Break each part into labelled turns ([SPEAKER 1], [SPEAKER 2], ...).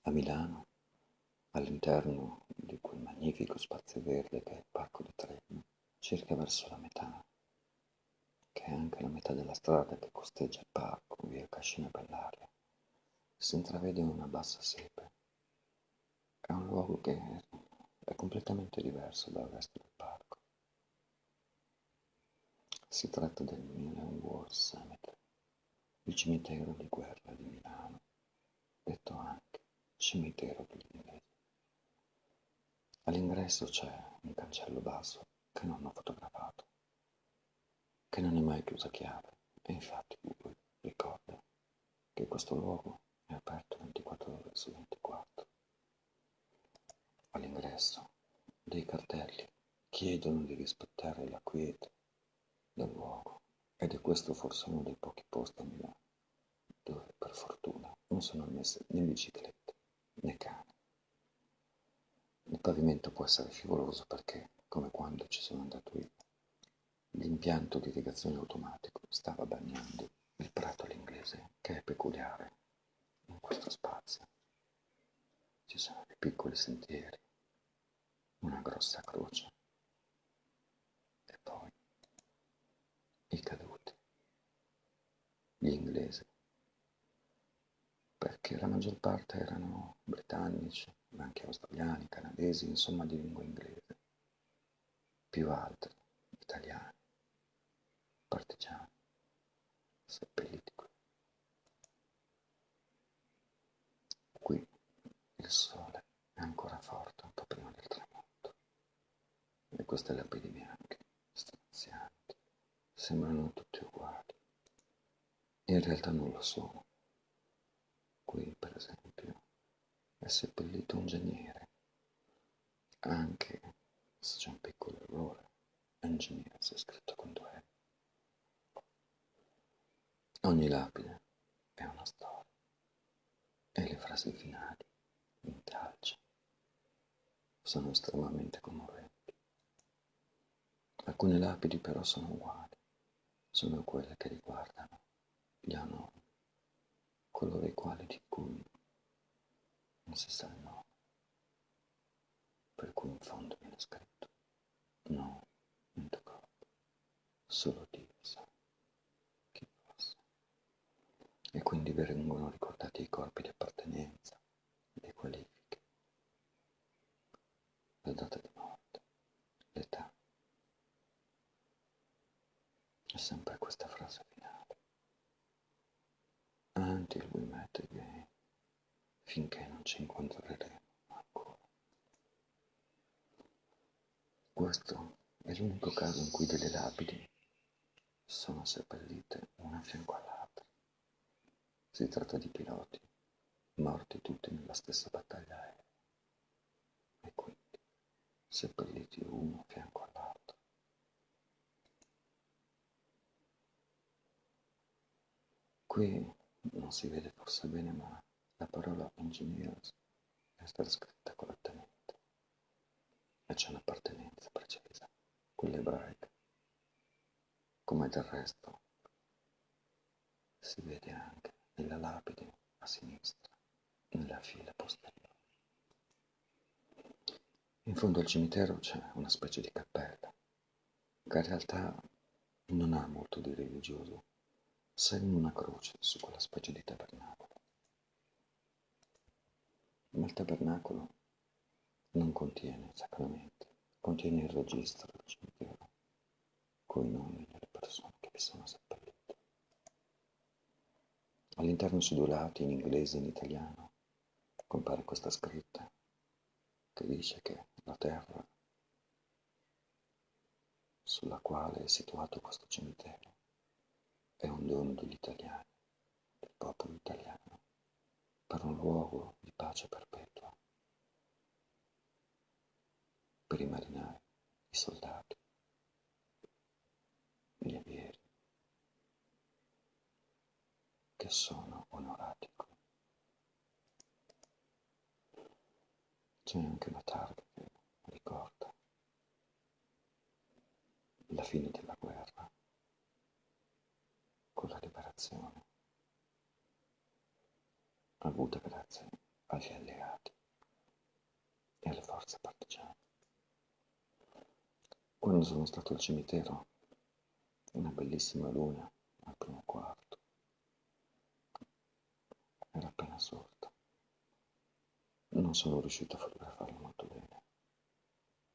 [SPEAKER 1] A Milano, all'interno di quel magnifico spazio verde che è il Parco di Treno, circa verso la metà, che è anche la metà della strada che costeggia il parco, via Cascina Bellaria, si intravede una bassa siepe. È un luogo che è completamente diverso dal resto del parco. Si tratta del Millennium War Cemetery, il cimitero di guerra di Milano, detto anche cimitero degli inglesi. All'ingresso c'è un cancello basso che non ho fotografato, che non è mai chiuso a chiave, e infatti Google ricorda che questo luogo è aperto 24 ore su 24. All'ingresso dei cartelli chiedono di rispettare la quiete del luogo, ed è questo forse uno dei pochi posti a Milano dove per fortuna non sono ammesse né biciclette né cani. Il pavimento può essere scivoloso perché, come quando ci sono andato io, l'impianto di irrigazione automatico stava bagnando il prato all'inglese, che è peculiare in questo spazio. Ci sono dei piccoli sentieri, una grossa croce e poi i caduti, gli inglesi, perché la maggior parte erano britannici, ma anche australiani, canadesi, insomma di lingua inglese, più altri, italiani, partigiani, seppelliti qui. Qui il sole è ancora forte un po' prima del tramonto e queste lapidi bianche, strazianti, sembrano tutte uguali. In realtà non lo sono. Qui, per esempio, è seppellito un geniere, anche se c'è un piccolo errore. Engineers è scritto con due E. Ogni lapide è una storia e le frasi finali, in calce, sono estremamente commoventi. Alcune lapidi però sono uguali, sono quelle che riguardano gli anonimi, coloro i quali di cui non si sa il nome, per cui in fondo viene scritto no, in to God, solo Dio sa chi fosse. E quindi vengono ricordati i corpi di appartenenza, le qualifiche, la data di morte, l'età. È sempre questa frase finale. Until we met again, finché non ci incontreremo ancora. Questo è l'unico caso in cui delle lapidi sono seppellite una a fianco all'altra. Si tratta di piloti, morti tutti nella stessa battaglia aerea, e quindi seppelliti uno a fianco all'altro. Qui non si vede forse bene, ma la parola engineers è stata scritta correttamente e c'è un'appartenenza precisa, quella ebraica, come del resto si vede anche nella lapide a sinistra, nella fila posteriore. In fondo al cimitero c'è una specie di cappella, che in realtà non ha molto di religioso, se non una croce su quella specie di tabernacolo. Ma il tabernacolo non contiene sacramenti, contiene il registro del cimitero, coi nomi delle persone che vi sono seppellite. All'interno su due lati, in inglese e in italiano, compare questa scritta che dice che la terra sulla quale è situato questo cimitero è un dono degli italiani, del popolo italiano, per un luogo di pace perpetua, per i marinai, i soldati, gli avieri, che sono onorati qui. C'è anche una targa che ricorda la fine della guerra con la liberazione avuta grazie agli alleati e alle forze partigiane. Quando sono stato al cimitero, una bellissima luna al primo quarto era appena sorta. Non sono riuscito a fotografarla molto bene,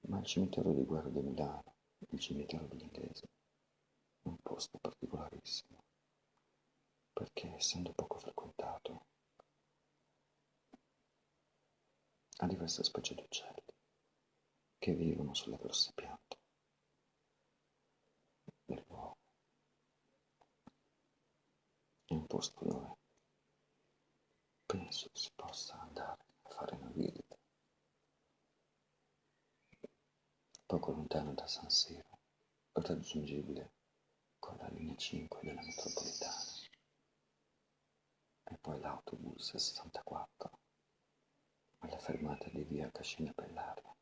[SPEAKER 1] ma il cimitero di guerra di Milano, il cimitero degli inglesi, è un posto particolarissimo, perché essendo poco frequentato, ha diverse specie di uccelli che vivono sulle grosse piante del luogo. È un posto dove penso si possa andare a fare una visita, poco lontano da San Siro, raggiungibile con la linea 5 della metropolitana e poi l'autobus 64 alla fermata di via Cascina Bellaria.